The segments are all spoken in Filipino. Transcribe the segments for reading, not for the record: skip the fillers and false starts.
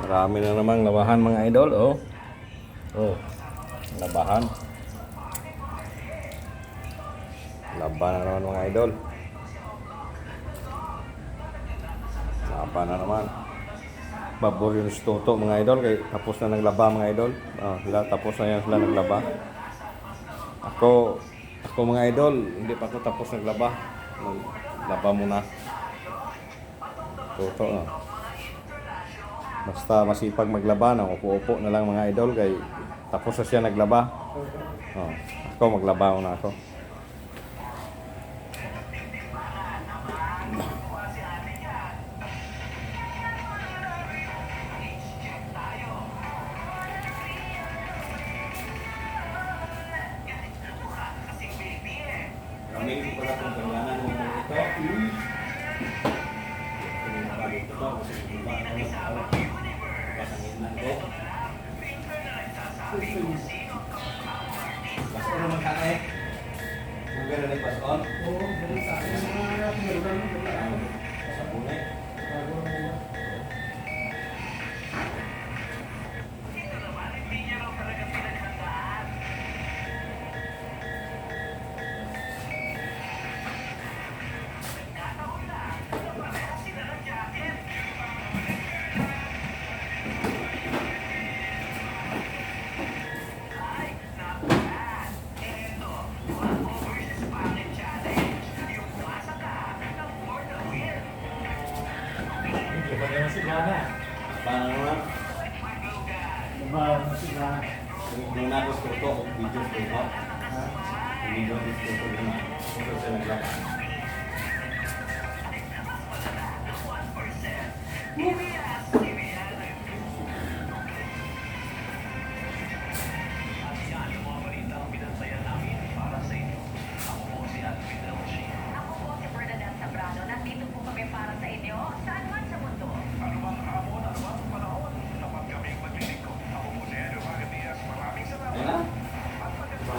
Marami na namang labahan mga idol, oh. Oh, labahan. Laban na naman mga idol. Laban na naman. Babor yung Toto mga idol, kay tapos na naglaba mga idol. Tapos na yan sila naglaba. Ako mga idol, hindi pa ako tapos naglaba. Naglaba muna. Toto no. Basta masipag maglaba na, upo-upo na lang mga idol, kay tapos na siya naglaba. Ako maglaba na ako. Kami ko pala kung kailangan mo ito. Ito kasi iba ano pasanginan ko. Basta naman kaya. Maganda na pason. Oo, ganun sa akin. Sa punay. Paano naman? Nung nabos ko ito, video ko ito. Video ko ito na. Ito siya naglaba.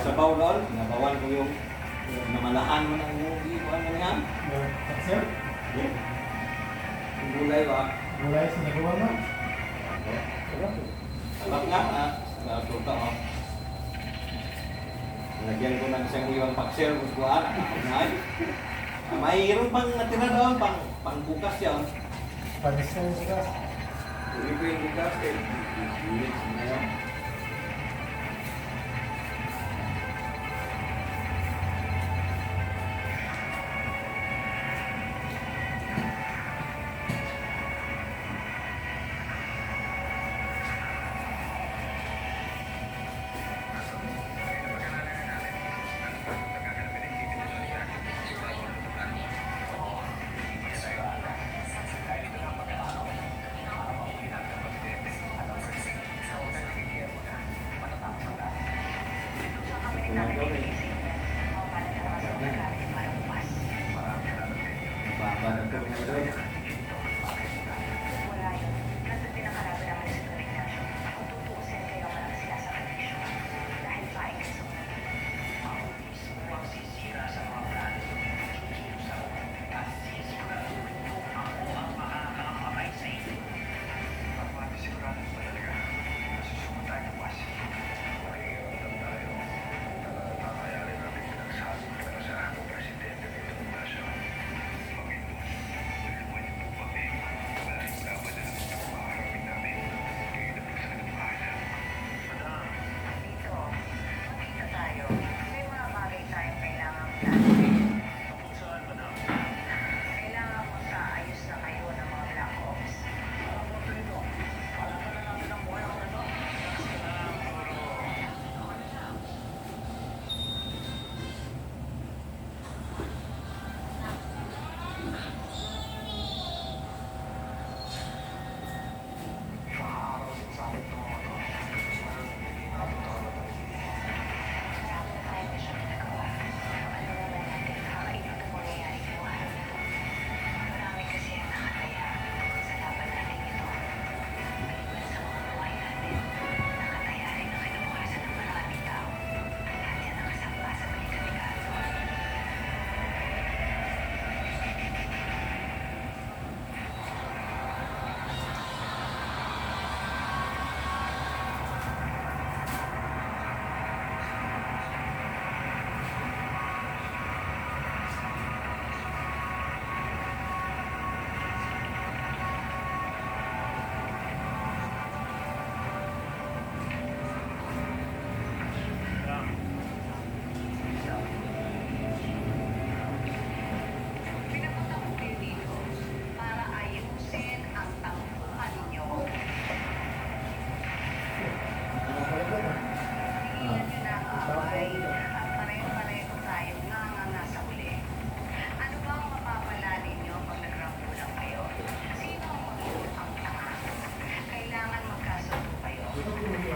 Sa bawal, nabawal ko yung namalahan mo ng movie. Ano yan? Sir? Yung gulay ba? Mulai sa nagawa mo? Alak nga ha. Tuta o. Nagyan ko ng isang iwang paksel. Kuskuan. Mayroon pang natira doon. Pang bukas yan. Panis na yung sikas. Hindi ko yung bukas eh. Unit na yun.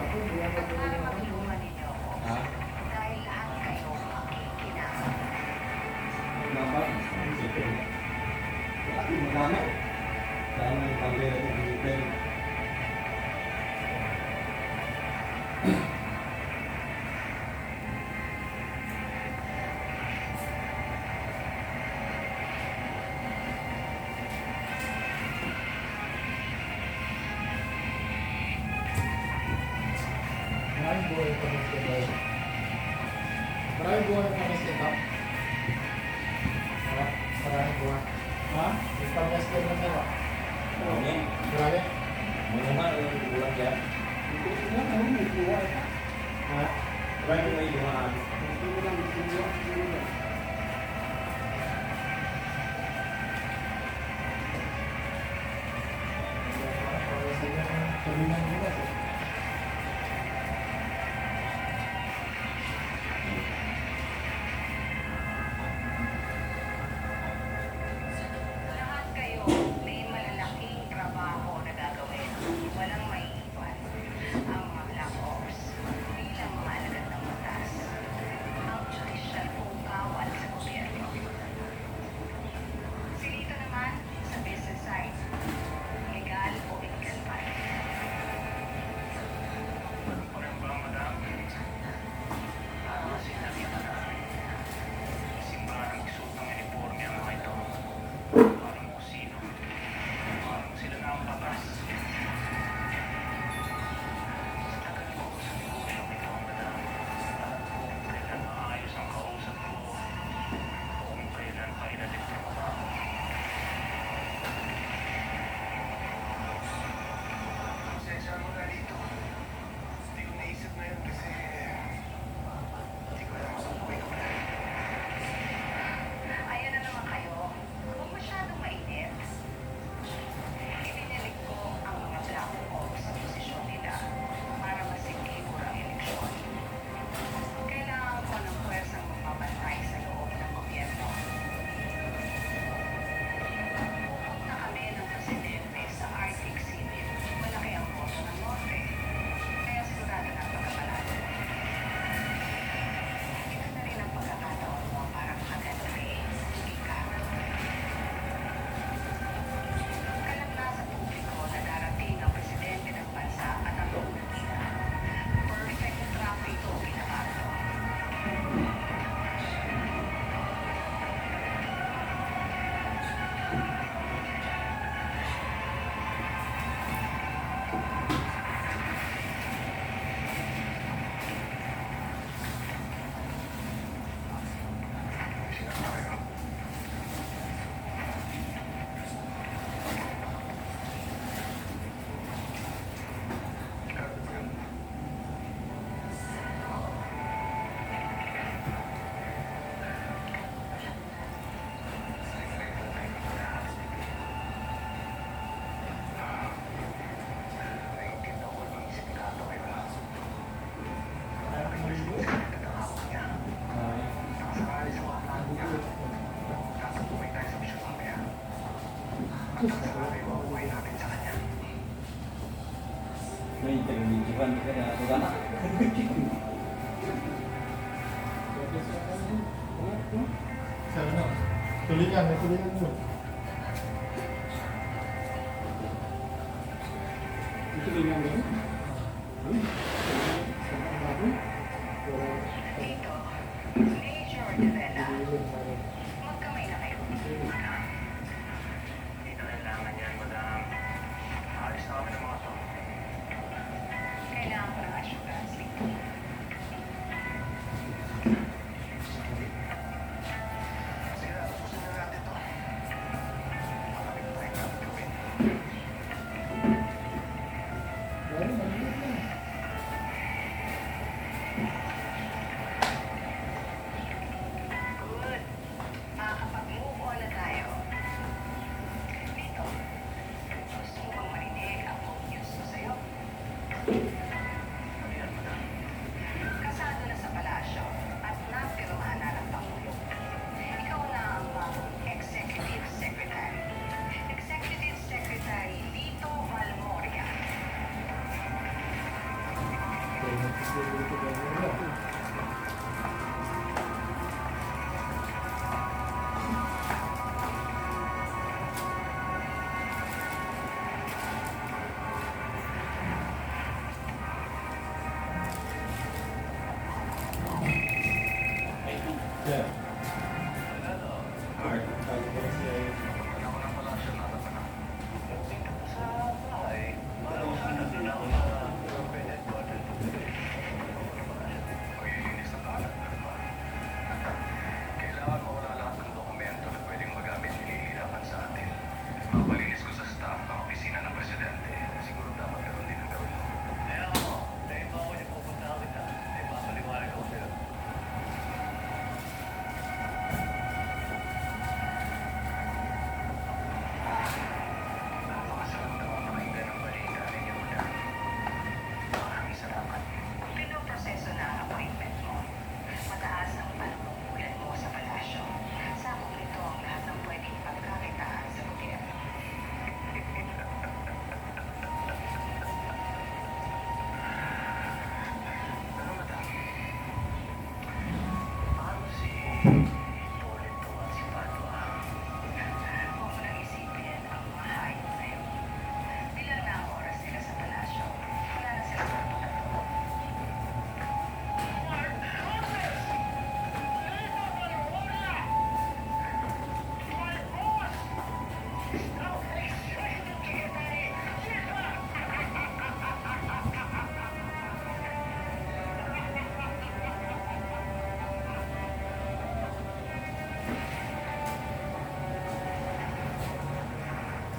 At para matulungan ninyo ako. Ha? Dahil lahat kayo makikinabang. Dapat? Lagi madami. Dahil ng pambera ng Pilipin. Maraming buhay pa rin siya daw. Maraming buhay pa rin siya daw. Maraming buhay. Ha? Ipag-gas ka lang nila. Marami. Marami? Mga naman, ang bulan yan. Ito na, ano may buhay pa. Ha? Marami may dumaan. Ito mo lang, ito mo lang, ito mo lang. Tulingan mo na. Lahat kayo may malalaking trabaho na gagawin. Walang maiiwan. Ang mga black ops bilang mga alagad ng batas. Ang judicial o kawal sa gobyerno. Si Lito naman sa business side. Legal o illegal pa. Ayan na naman kayo. Huwag masyadong mainit. Ibinilig ko ang mga black ops sa posisyon nila para masikipur ang eleksyon. Kailangan ko ng pwersang magbabantay sa loob ng gobyerno. Bukod na kami ng presidente sa Arctic City. Malaki ang boto ng norte. Kaya sigurado na pagkapanalo. Ito na rin ang pagkakataon mo para makaganti. Ika. Kalam na sa publiko na darating ang presidente ng bansa at ang buong ina. Perfect traffic o ginabato. May interviewan ka na. Wala na. Sa ano? Tulingan, may tulingan mo. Tulingan mo. Dito, Major de Vela. Magkamay na kayo. Dito kailangan yan, madam. Alis na kami ng mga to. Kailangan ko ng assurance dito. Sige na, tapusin na natin to. Marami pa tayong dapat gawin. Good. Makakapag-move on na tayo. Dito, gusto mo bang marinig ang good news ko sa'yo? Kasado na sa palasyo at napirmahan na ng Pangulo. Ikaw na ang bagong Executive Secretary. Executive Secretary Lito Valmoria. Kailangan mawala lahat ng dokumento na pwedeng magamit nilililapan sa atin. Papalinis ko sa staff ang opisina ng presidente. Siguro dapat ganoon din ang gawin mo. Kaya ako, dahil ba ako yung pupunta kita, ay papaliwanag ako sa'yo. Napakasarap naman pakinggan ang balita ninyo, Madam. Maraming salamat. Pinoproseso na ang appointment mo. Mataas ang panunungkulan mo sa palasyo. Sakop nito ang lahat ng pwedeng pagkakitaan sa gobyerno. Pero Madam, paano si Hipólito at si Padua? Huwag mo nang isipin ang mga hayop na yun. Bilang na ang oras nila sa palasyo, wala na silang pagkakataon.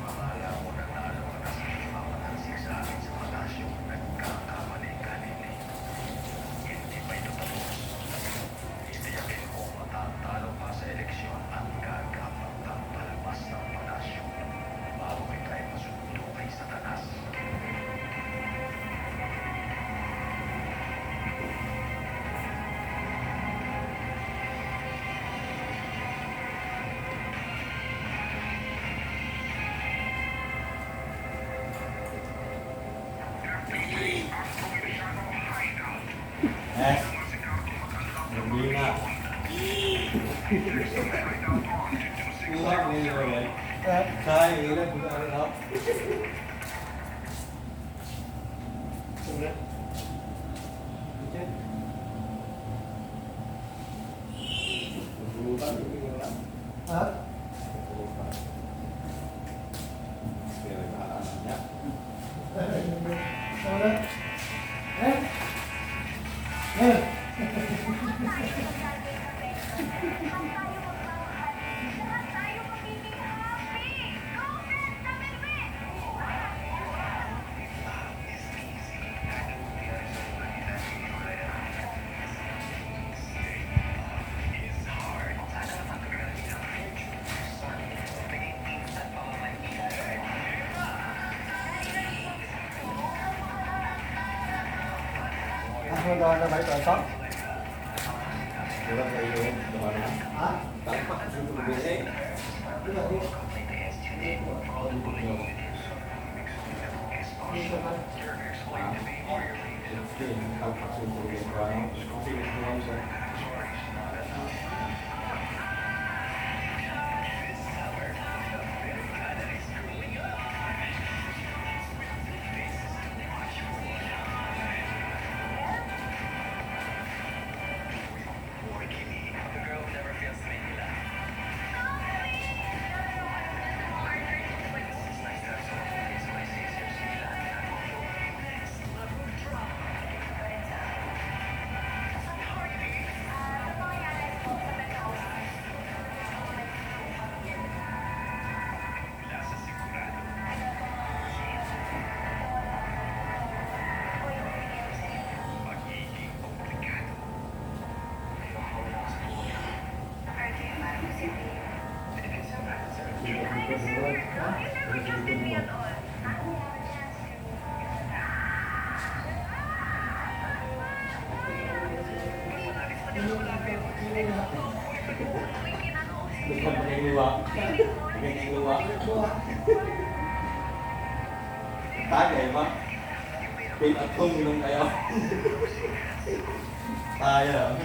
Akala mo natalo ka na sa pagpapatansik sa akin sa palasyo. Nagkakamali ka, Nini. Hindi pa ito tapos. Titiyakin ko matatalo ka sa eleksyon at gagapang kang palabas ng palasyo bago kita ay masundo kay Satanas. Hindi na. Ulang niyo yan. Say, ilan buka rin ako. Ha? Wala? Eh? Eh? Ako daw na ba ito? Wala kayo. Ha? Tampak sa tubig eh. Dito ka. Tampak sa tubig. The girl who never fails to make me laugh. It's nice to have someone who makes my sisters laugh. Mula sa sigurado. Magiging komplikado. Bukan pakai luak. Pakai luak. Tagay ba? Pinatong nung kayo. Tayo.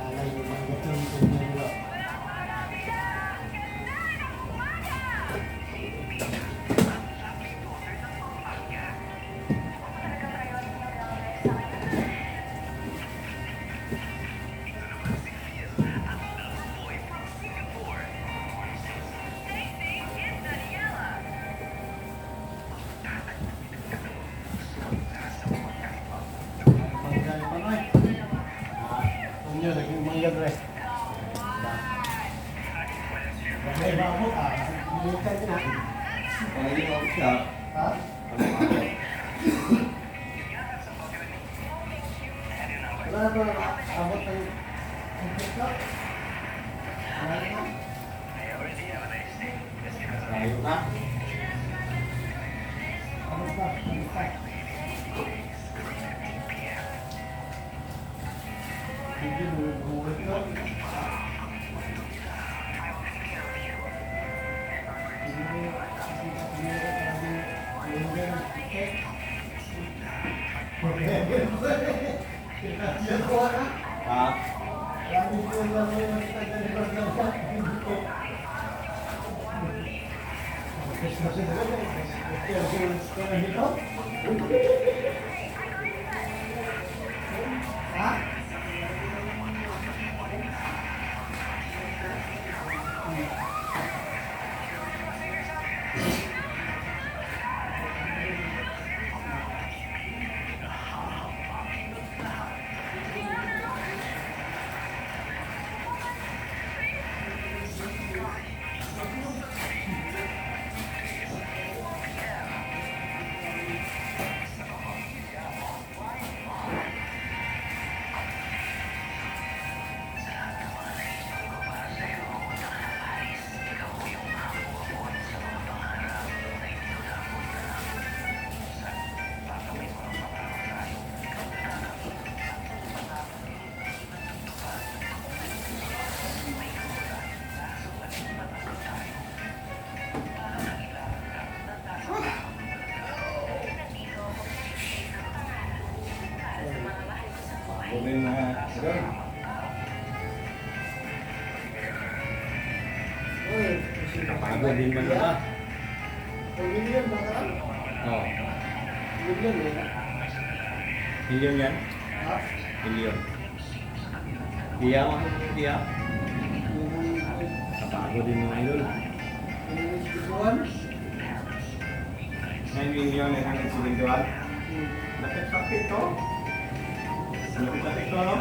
Lalay yung mga gatong kanya nila. Manggay pa na eh. Ang yun, naging manggay rin. Bagay ba ako? Bilitan na. Pangili ako siya. Ha? Ano ako? Wala na ba abot ng TikTok? Wala na. Layo na. Abot pa. Abot pa. Hindi mo buhat ko. Ha? Ha? Kunin na. Ganun. Napagod din ba nila? Million ba ka lang? Oo. Million eh. Milyon yan? Ha? Milyon. Iya mo? Iya? Napagod din mga idol. 9 million and 171. Lapit-lapit to. Lapit-lapit to, no?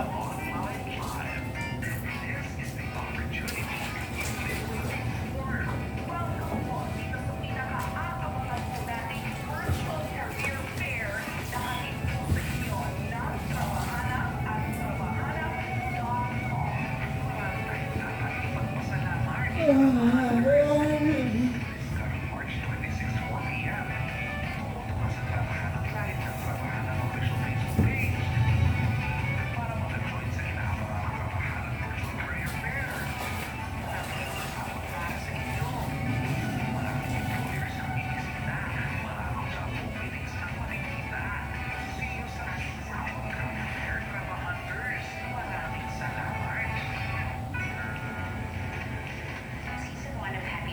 Season 1 of Happy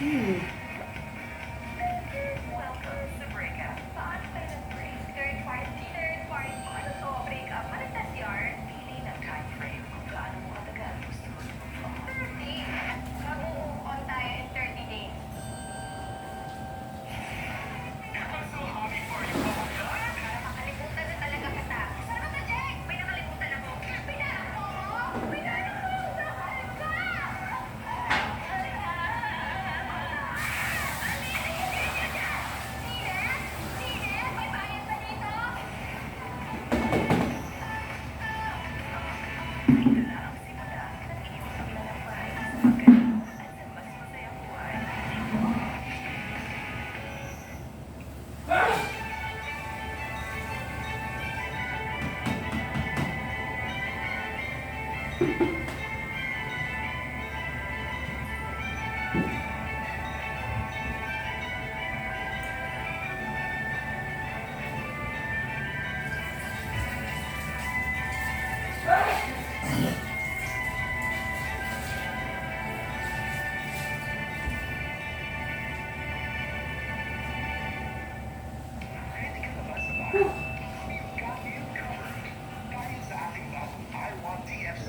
Welcome sa breakup. Paano tayo nag-break? Third party. Ano to? Breakup? Ano tas yarn? Pili ng time frame kung gaano mo katagal gusto mo. 30. Mag-move on tayo in 30 days. Nakakalimutan na talaga kita. Sana ka, Jack? May nakalimutan ako. Pinarang mo ako? Pinarang mo! Mahal ka! Sine? May bayad ba dito?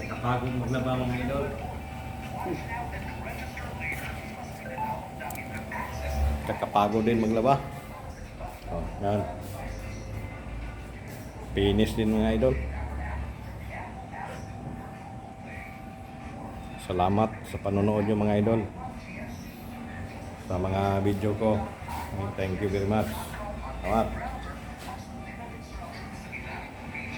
Nakakapagod maglaba mga idol. Kakapagod din maglaba. Oh, yan. Finish din mga idol. Salamat sa panonood nyo mga idol. Sa mga video ko. Thank you very much. Salamat.